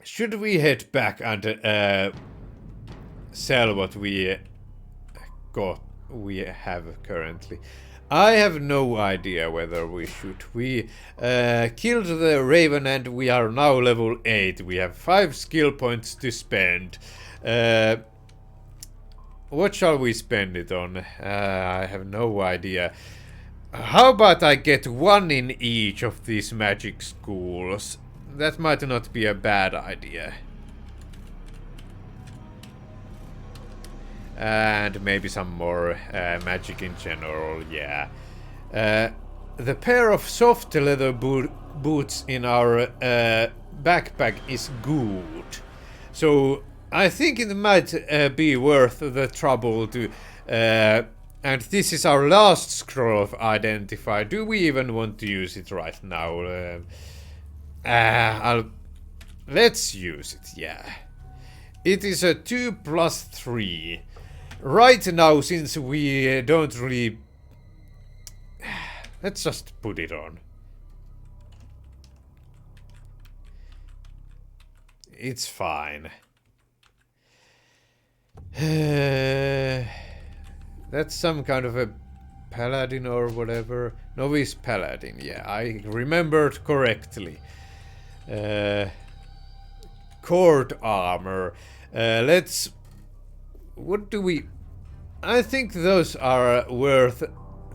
Should we head back and sell what we have currently? I have no idea whether we should. We killed the Raven and we are now level 8. We have 5 skill points to spend. What shall we spend it on? I have no idea. How about I get 1 in each of these magic schools? That might not be a bad idea. And maybe some more magic in general, yeah. The pair of soft leather boots in our backpack is good. So I think it might be worth the trouble to... and this is our last scroll of identify. Do we even want to use it right now? Let's use it, yeah. It is a 2+3. Right now, since we don't really... Let's just put it on. It's fine. That's some kind of a paladin or whatever. Novice paladin, yeah, I remembered correctly. Cord armor. Let's... What do we... I think those are worth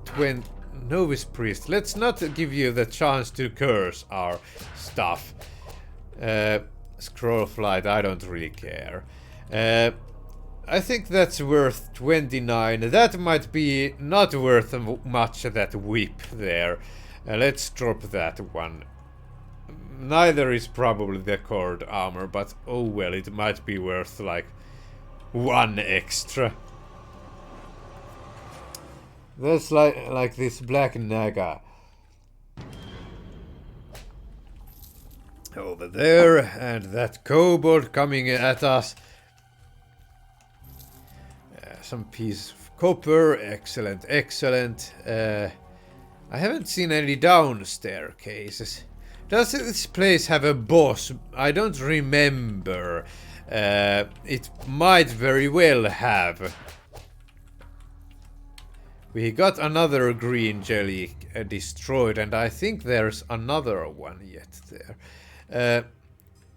20... Novice priest. Let's not give you the chance to curse our stuff. Scroll flight, I don't really care. I think that's worth 29. That might be not worth much, that whip there. Let's drop that one. Neither is probably the cord armor, but oh well, it might be worth like 1 extra. That's like this black naga. Over there, and that kobold coming at us. Some piece of copper, excellent, excellent. I haven't seen any down staircases. Does this place have a boss? I don't remember. It might very well have. We got another green jelly destroyed, and I think there's another one yet there.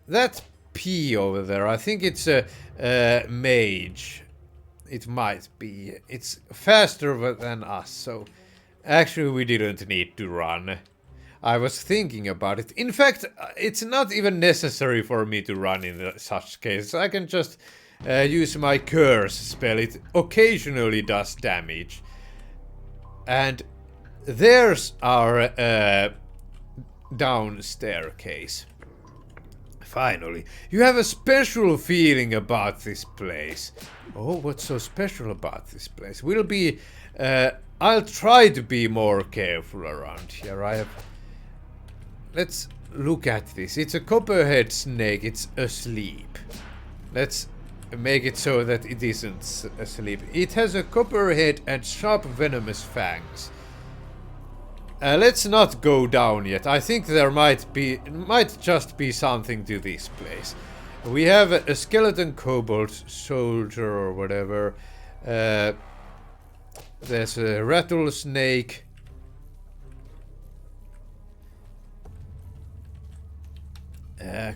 That P over there, I think it's a mage. It might be. It's faster than us, so actually we didn't need to run. I was thinking about it. In fact, it's not even necessary for me to run in such cases. I can just use my curse spell. It occasionally does damage. And there's our down staircase. Finally. You have a special feeling about this place. Oh, what's so special about this place? Will be... I'll try to be more careful around here. Let's look at this. It's a copperhead snake. It's asleep. Let's make it so that it isn't asleep. It has a copper head and sharp venomous fangs. Let's not go down yet. I think there might just be something to this place. We have a skeleton kobold soldier or whatever. There's a rattlesnake.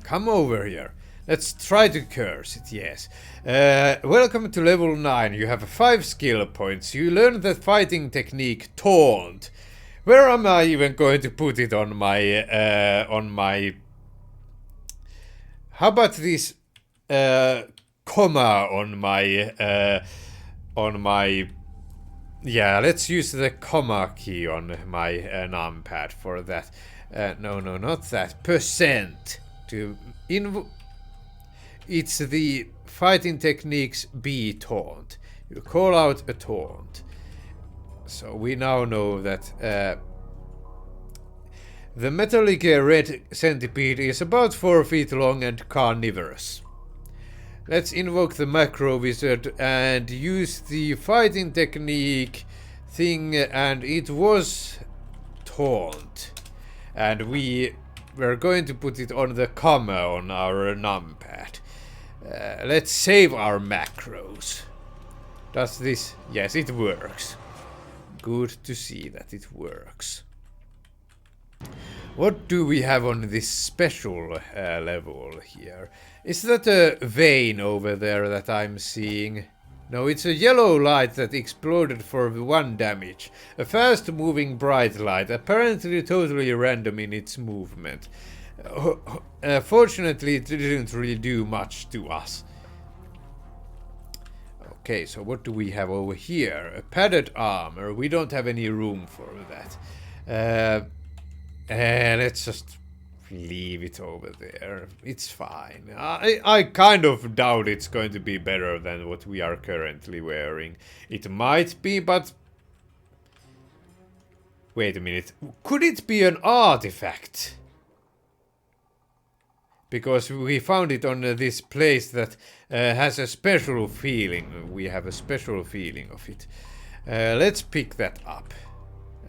Come over here. Let's try to curse it, yes. Welcome to level 9. You have 5 skill points. You learn the fighting technique Taunt. Where am I even going to put it on my... How about this comma on my... Yeah, let's use the comma key on my numpad for that. No, not that. Percent. It's the fighting techniques B taunt. You call out a taunt. So we now know that the metallic red centipede is about 4 feet long and carnivorous. Let's invoke the macro wizard and use the fighting technique thing, and it was taunt. And we we're going to put it on the comma on our numpad. Let's save our macros. Does this? Yes, it works. Good to see that it works. What do we have on this special level here? Is that a vein over there that I'm seeing? No, it's a yellow light that exploded for 1 damage. A fast-moving bright light, apparently totally random in its movement. Fortunately, it didn't really do much to us. Okay, so what do we have over here? A padded armor. We don't have any room for that. Let's just leave it over there. It's fine. I kind of doubt it's going to be better than what we are currently wearing. It might be, but... Wait a minute. Could it be an artifact? Because we found it on this place that has a special feeling. We have a special feeling of it. Let's pick that up,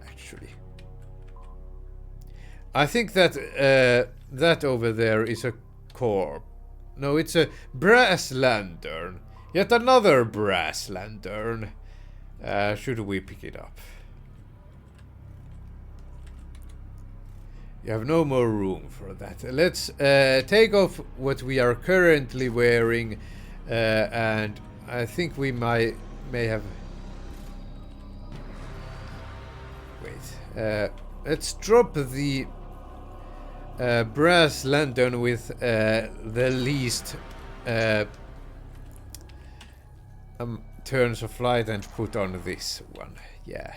actually. I think that that over there is a core. No, it's a brass lantern. Yet another brass lantern. Should we pick it up? You have no more room for that. Let's take off what we are currently wearing, and I think we may have... Wait. Let's drop the brass lantern with the least turns of light and put on this one. Yeah.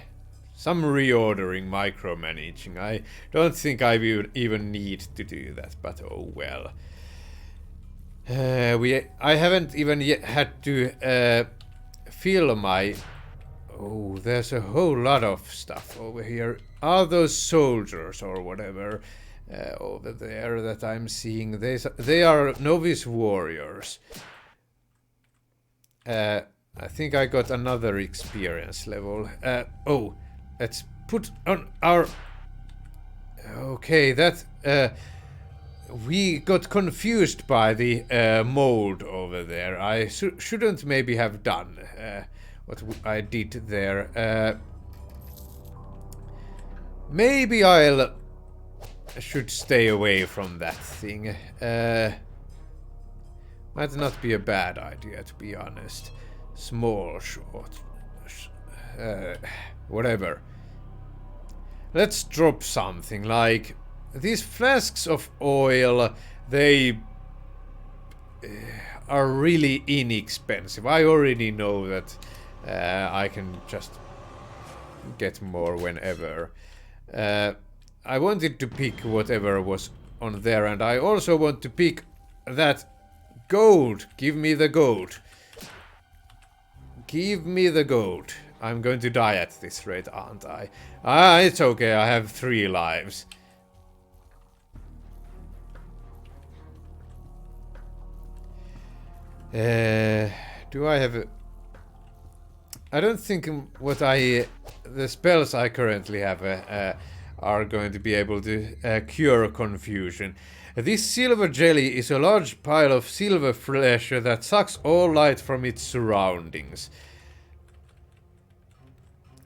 Some reordering, micromanaging. I don't think I would even need to do that, but oh well. I haven't even yet had to fill my... Oh, there's a whole lot of stuff over here. Are those soldiers or whatever over there that I'm seeing? They are novice warriors. I think I got another experience level. Oh, let's put on our... Okay, that... we got confused by the mold over there. I shouldn't maybe have done what I did there. Maybe I should stay away from that thing. Might not be a bad idea, to be honest. Small short. Whatever. Let's drop something like these flasks of oil. They are really inexpensive. I already know that I can just get more whenever. I wanted to pick whatever was on there, and I also want to pick that gold. Give me the gold. Give me the gold. I'm going to die at this rate, aren't I? Ah, it's okay. I have 3 lives. Do I have a... I don't think the spells I currently have are going to be able to cure confusion. This silver jelly is a large pile of silver flesh that sucks all light from its surroundings.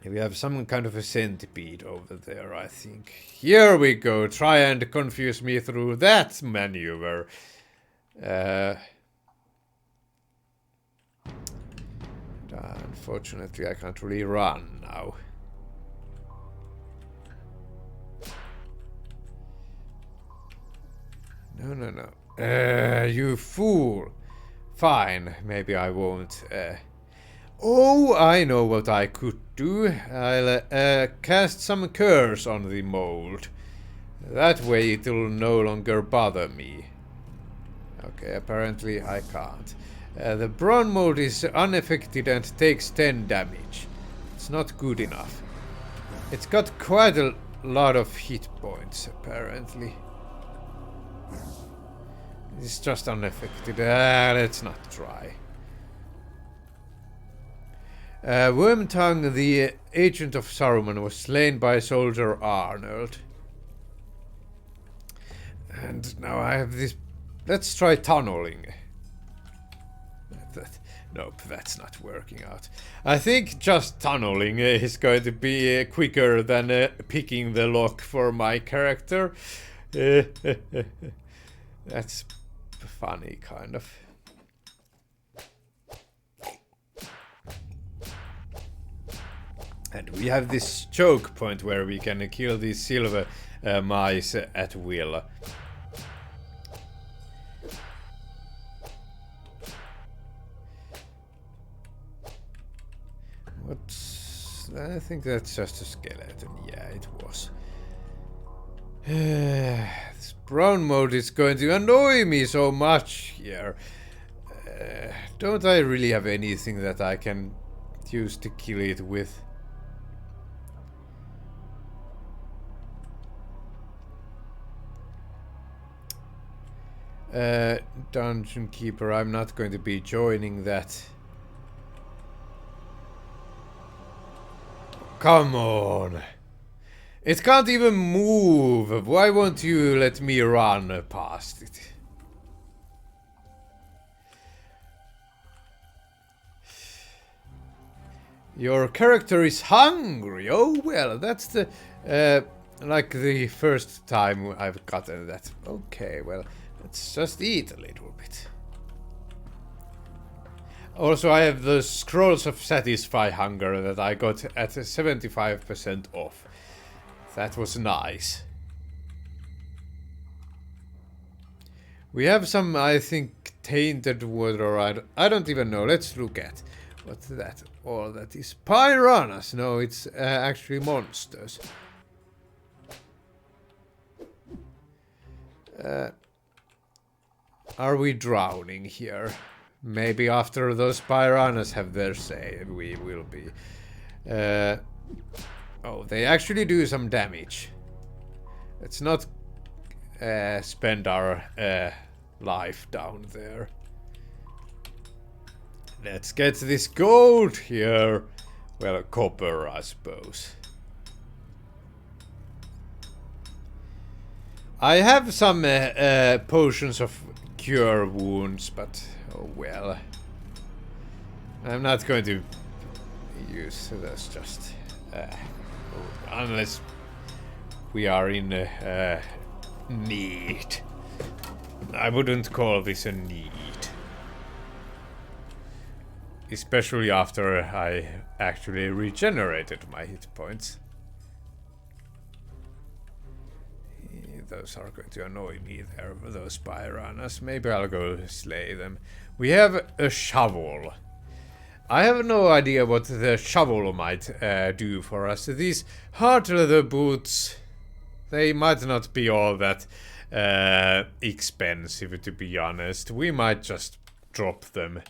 We have some kind of a centipede over there, I think. Here we go. Try and confuse me through that maneuver. Unfortunately, I can't really run now. No. You fool. Fine, maybe I won't. Oh, I know what I could do. I'll cast some curse on the mold. That way it'll no longer bother me. Okay, apparently I can't. The brown mold is unaffected and takes 10 damage. It's not good enough. It's got quite a lot of hit points, apparently. It's just unaffected. Let's not try. Wormtongue, the agent of Saruman, was slain by Soldier Arnold. And now I have this. Let's try tunneling. Nope, that's not working out. I think just tunneling is going to be quicker than picking the lock for my character. That's funny, kind of. And we have this choke point where we can kill these silver mice at will. I think that's just a skeleton. Yeah, it was. This brown mode is going to annoy me so much here. Don't I really have anything that I can use to kill it with? Dungeon Keeper, I'm not going to be joining that. Come on. It can't even move. Why won't you let me run past it? Your character is hungry. Oh well, that's the like the first time I've gotten that. Okay, well, let's just eat a little bit. Also, I have the Scrolls of Satisfy Hunger that I got at 75% off. That was nice. We have some, I think, tainted water. I don't even know. Let's look at what's that. All that is piranhas. No, it's actually monsters. Are we drowning here? Maybe after those piranhas have their say, we will be. Oh, they actually do some damage. Let's not spend our life down there. Let's get this gold here. Well, copper, I suppose. I have some potions of cure wounds, but oh well. I'm not going to use those just unless we are in need. I wouldn't call this a need. Especially after I actually regenerated my hit points. Those are going to annoy me there, those piranhas. Maybe I'll go slay them. We have a shovel. I have no idea what the shovel might do for us. These hard leather boots, they might not be all that expensive, to be honest. We might just drop them.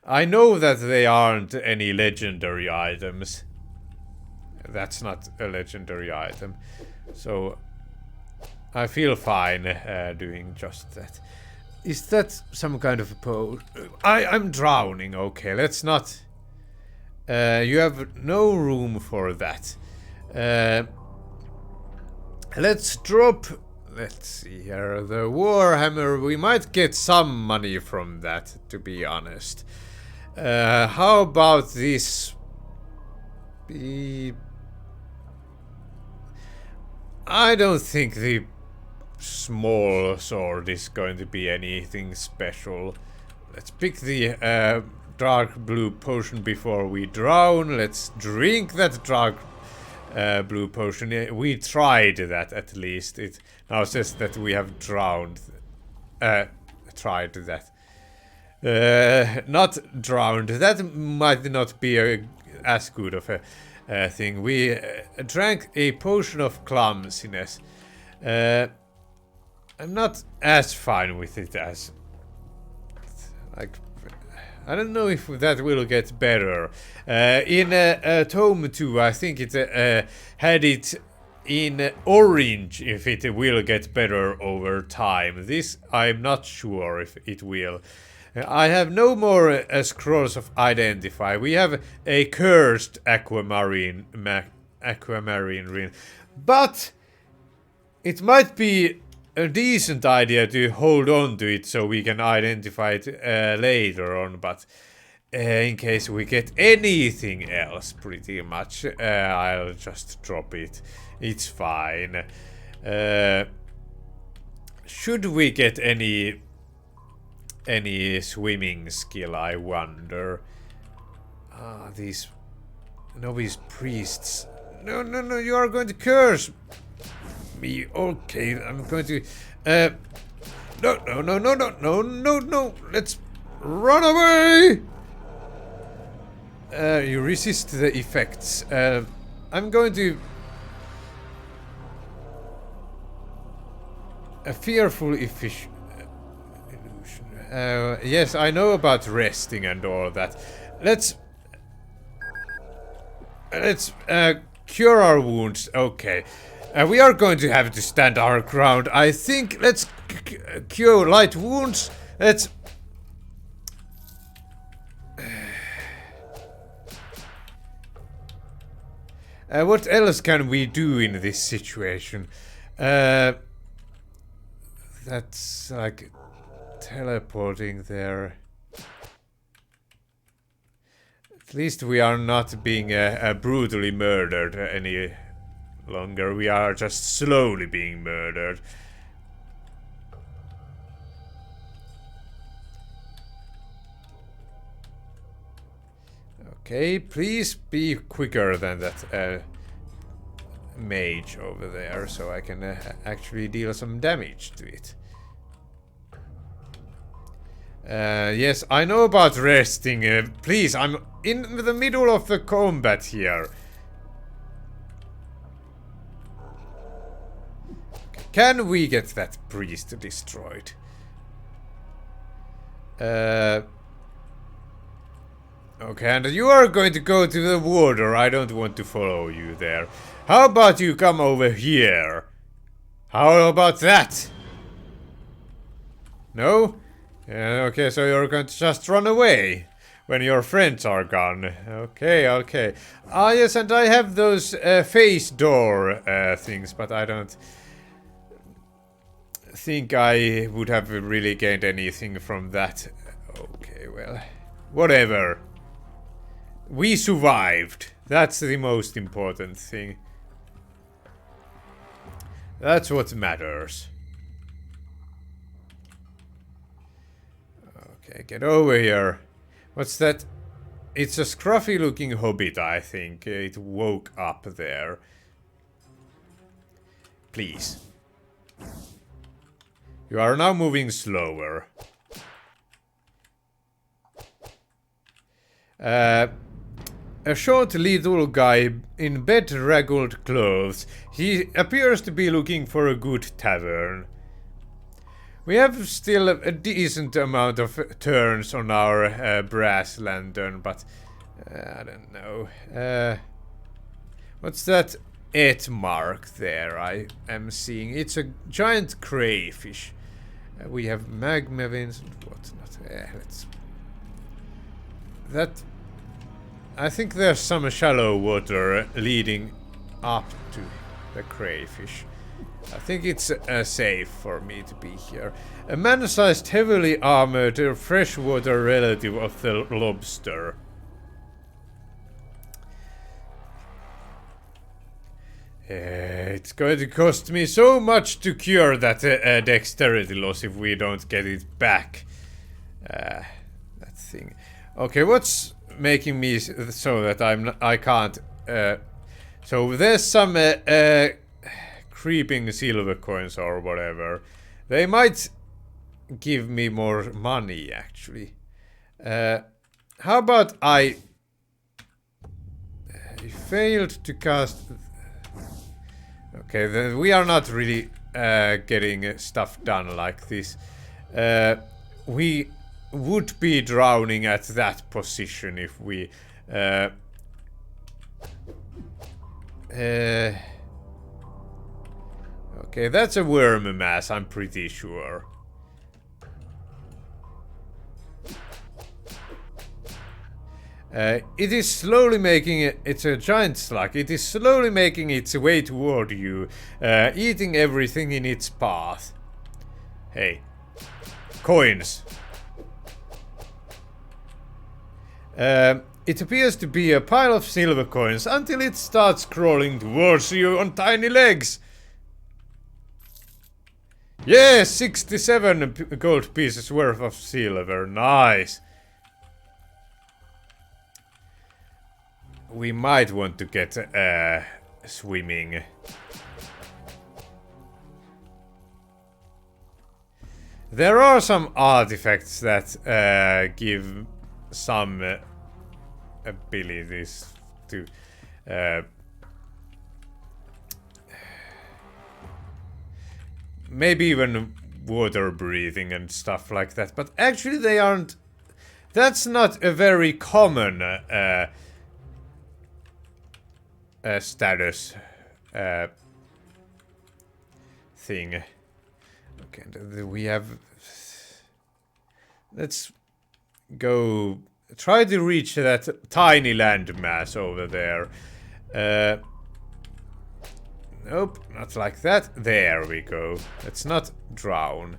I know that they aren't any legendary items. That's not a legendary item. So I feel fine doing just that. Is that some kind of a pose? I'm drowning. Okay, let's not. You have no room for that. Let's drop. Let's see here. The Warhammer. We might get some money from that, to be honest. How about this? I don't think the small sword is going to be anything special. Let's pick the dark blue potion before we drown. Let's drink that dark blue potion. We tried that at least. It now says that we have drowned. Tried that. Not drowned. That might not be as good of a thing. We drank a potion of clumsiness. I'm not as fine with it as like. I don't know if that will get better. In Tome 2, I think it had it in orange if it will get better over time. This I'm not sure if it will. I have no more scrolls of identify. We have a cursed aquamarine ring, but it might be a decent idea to hold on to it so we can identify it later on, but in case we get anything else, pretty much, I'll just drop it. It's fine. Should we get any swimming skill, I wonder? Ah, these novice priests. No, no, no, you are going to curse me. Okay, I'm going to... No, no, no, no, no, no, no, no. Let's run away. You resist the effects. I'm going to... A fearful illusion. Yes, I know about resting and all that. Let's cure our wounds. Okay. We are going to have to stand our ground. I think let's cure light wounds. Let's... what else can we do in this situation? That's like teleporting there. At least we are not being brutally murdered any longer. We are just slowly being murdered. Okay, please be quicker than that mage over there, so I can actually deal some damage to it. Yes, I know about resting. Please, I'm in the middle of the combat here. Can we get that priest destroyed? Okay, and you are going to go to the water. I don't want to follow you there. How about you come over here? How about that? No? Okay, so you're going to just run away when your friends are gone. Okay, okay. Ah, yes, and I have those face door things, but I don't think I would have really gained anything from that. Okay, well, whatever. We survived. That's the most important thing. That's what matters. Okay, get over here. What's that? It's a scruffy looking hobbit, I think. It woke up there. Please. You are now moving slower. A short little guy in bedraggled clothes. He appears to be looking for a good tavern. We have still a decent amount of turns on our brass lantern, but I don't know. What's that et mark there I am seeing? It's a giant crayfish. We have magma veins and whatnot. Let's... That... I think there's some shallow water leading up to the crayfish. I think it's safe for me to be here. A man-sized, heavily armored freshwater relative of the lobster. It's going to cost me so much to cure that dexterity loss if we don't get it back. That thing. Okay, what's making me so that I can't... so there's some creeping silver coins or whatever. They might give me more money, actually. How about I failed to cast... Okay, then we are not really getting stuff done like this. We would be drowning at that position if we... Okay, that's a worm mass, I'm pretty sure. It is slowly making it... It's a giant slug. It is slowly making its way toward you, eating everything in its path. Hey. Coins. It appears to be a pile of silver coins until it starts crawling towards you on tiny legs. Yes, 67 gold pieces worth of silver. Nice. We might want to get swimming. There are some artifacts that give some abilities to maybe even water breathing and stuff like that, but actually they aren't. That's not a very common status thing. Okay, we have. Let's go try to reach that tiny landmass over there. Nope, not like that. There we go. Let's not drown.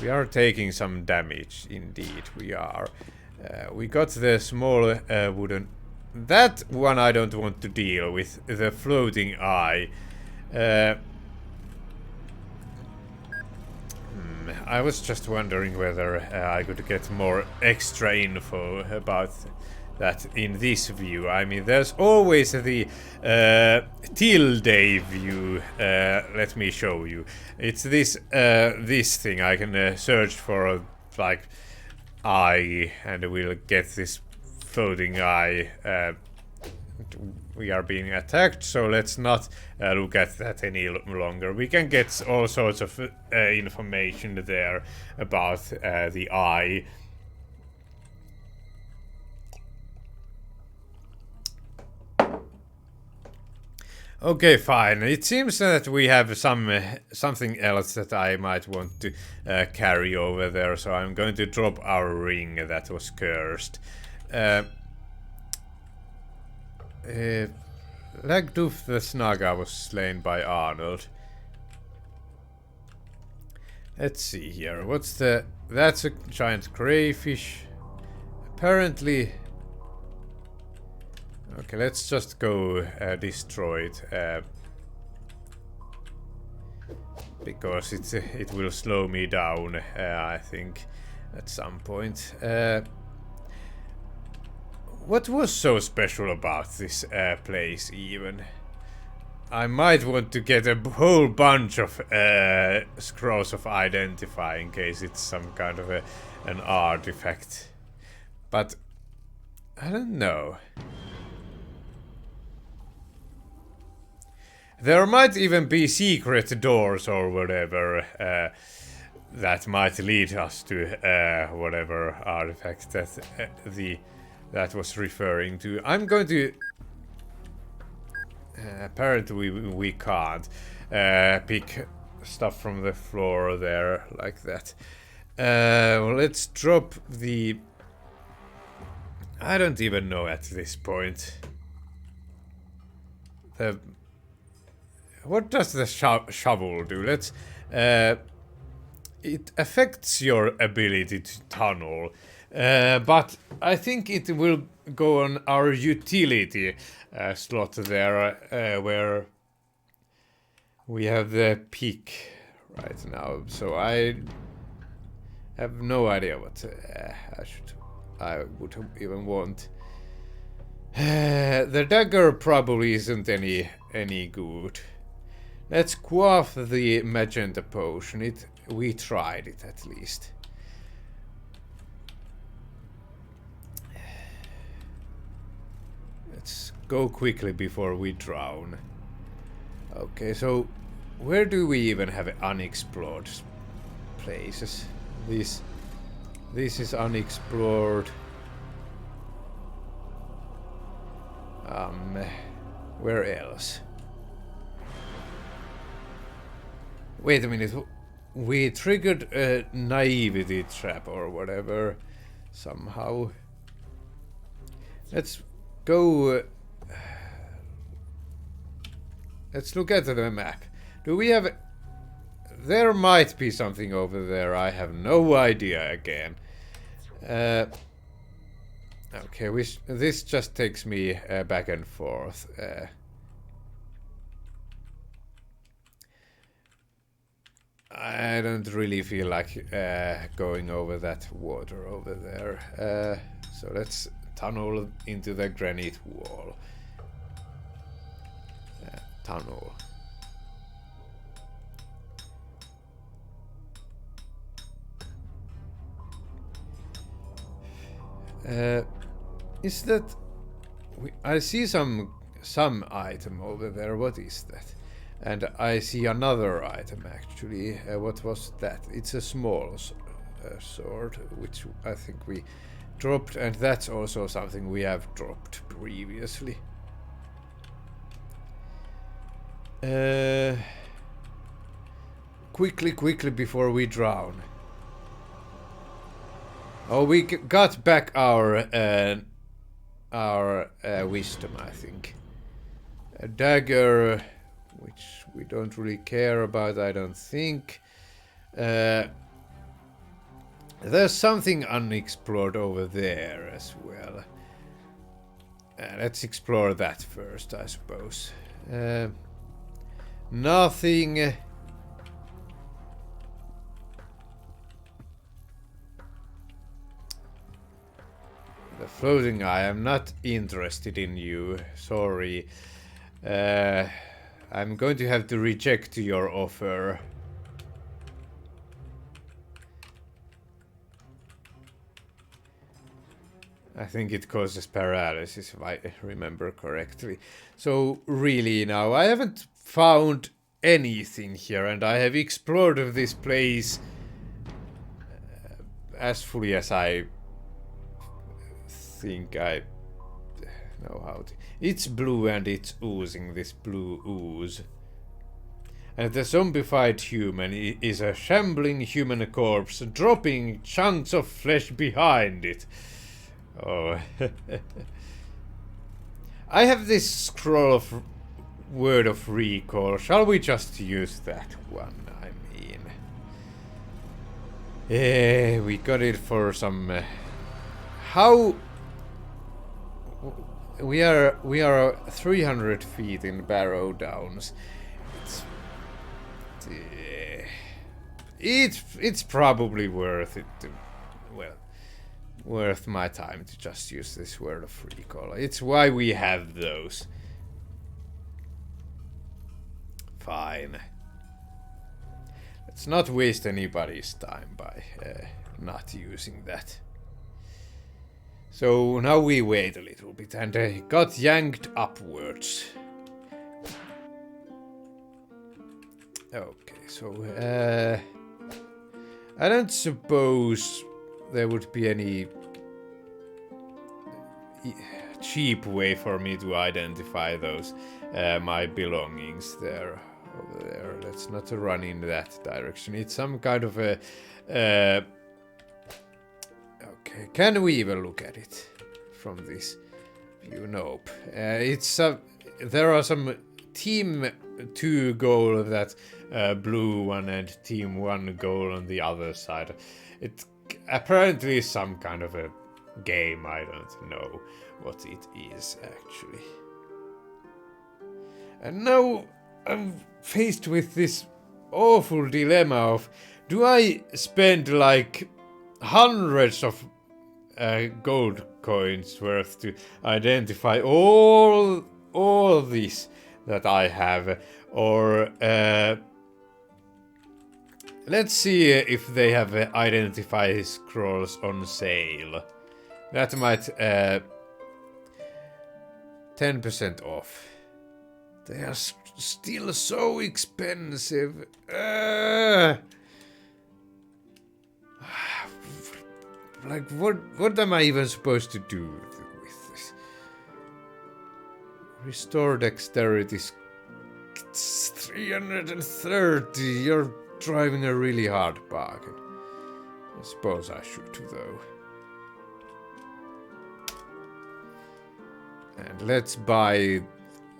We are taking some damage, indeed. We are. We got the small wooden. That one I don't want to deal with. The floating eye. I was just wondering whether I could get more extra info about that in this view. I mean, there's always the tilde view. Let me show you. It's this this thing. I can search for like eye, and we'll get this floating eye. We are being attacked, so let's not look at that any longer. We can get all sorts of information there about the eye. Okay, fine. It seems that we have something else that I might want to carry over there, so I'm going to drop our ring that was cursed. Lagduf the Snaga was slain by Arnold. Let's see here. What's the... That's a giant crayfish. Apparently... Okay, let's just go destroy it. Because it will slow me down, I think, at some point. What was so special about this place, even? I might want to get a whole bunch of scrolls of identify in case it's some kind of an artifact. But I don't know. There might even be secret doors or whatever that might lead us to whatever artifact that that was referring to. I'm going to... apparently we can't pick stuff from the floor there like that. Well, let's drop the... I don't even know at this point. What does the shovel do? Let's... it affects your ability to tunnel. But I think it will go on our utility slot there, where we have the pick right now. So I have no idea what I would even want. The dagger probably isn't any good. Let's quaff the magenta potion. We tried it at least. Let's go quickly before we drown. Okay, so where do we even have unexplored places? This is unexplored. Where else? Wait a minute. We triggered a naivety trap or whatever somehow. Let's go... let's look at the map. Do we have... There might be something over there. I have no idea again. Okay, this just takes me back and forth. I don't really feel like going over that water over there. So let's tunnel into the granite wall. Tunnel. Is that... I see some item over there. What is that? And I see another item actually. What was that? It's a small sword, which I think we dropped, and that's also something we have dropped previously. Quickly before we drown. Oh, we got back our wisdom, I think. A dagger, which we don't really care about, I don't think. There's something unexplored over there as well. Let's explore that first, I suppose. Nothing. The floating eye, I'm not interested in you. Sorry. I'm going to have to reject your offer. I think it causes paralysis, if I remember correctly. So, really now, I haven't found anything here, and I have explored this place as fully as I think I know how to. It's blue and it's oozing this blue ooze. And the zombified human is a shambling human corpse, dropping chunks of flesh behind it. Oh. I have this scroll of word of recall. Shall we just use that one? I mean, we got it for some. How? We are 300 feet in Barrow-Downs. It's probably worth it to, well, worth my time to just use this word of recall. It's why we have those. Fine. Let's not waste anybody's time by not using that. So now we wait a little bit and got yanked upwards. Okay, so I don't suppose there would be any cheap way for me to identify those my belongings there over there. Let's not run in that direction. It's some kind of a okay, can we even look at it from this view? Nope. It's there are some Team 2 goal, that blue one, and Team 1 goal on the other side. It apparently is some kind of a game. I don't know what it is actually. And now I'm faced with this awful dilemma of, do I spend like hundreds of gold coins worth to identify all this that I have, or let's see if they have identify scrolls on sale. That might 10% off. They are still so expensive. Like, what am I even supposed to do with this? Restore dexterity 330. You're driving a really hard bargain. I suppose I should, though. And let's buy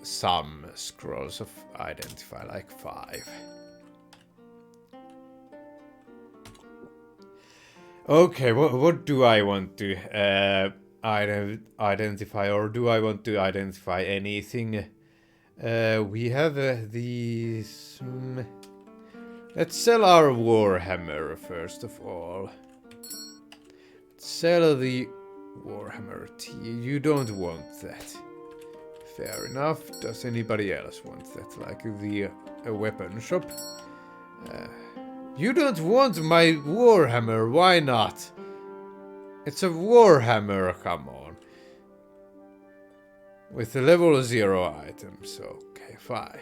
some scrolls of identify, like 5. Okay, what do I want to identify, or do I want to identify anything? We have these... let's sell our Warhammer first of all. Sell the Warhammer T. You don't want that. Fair enough. Does anybody else want that? Like the weapon shop? You don't want my Warhammer, why not? It's a Warhammer, come on. With the level 0 items, okay, fine.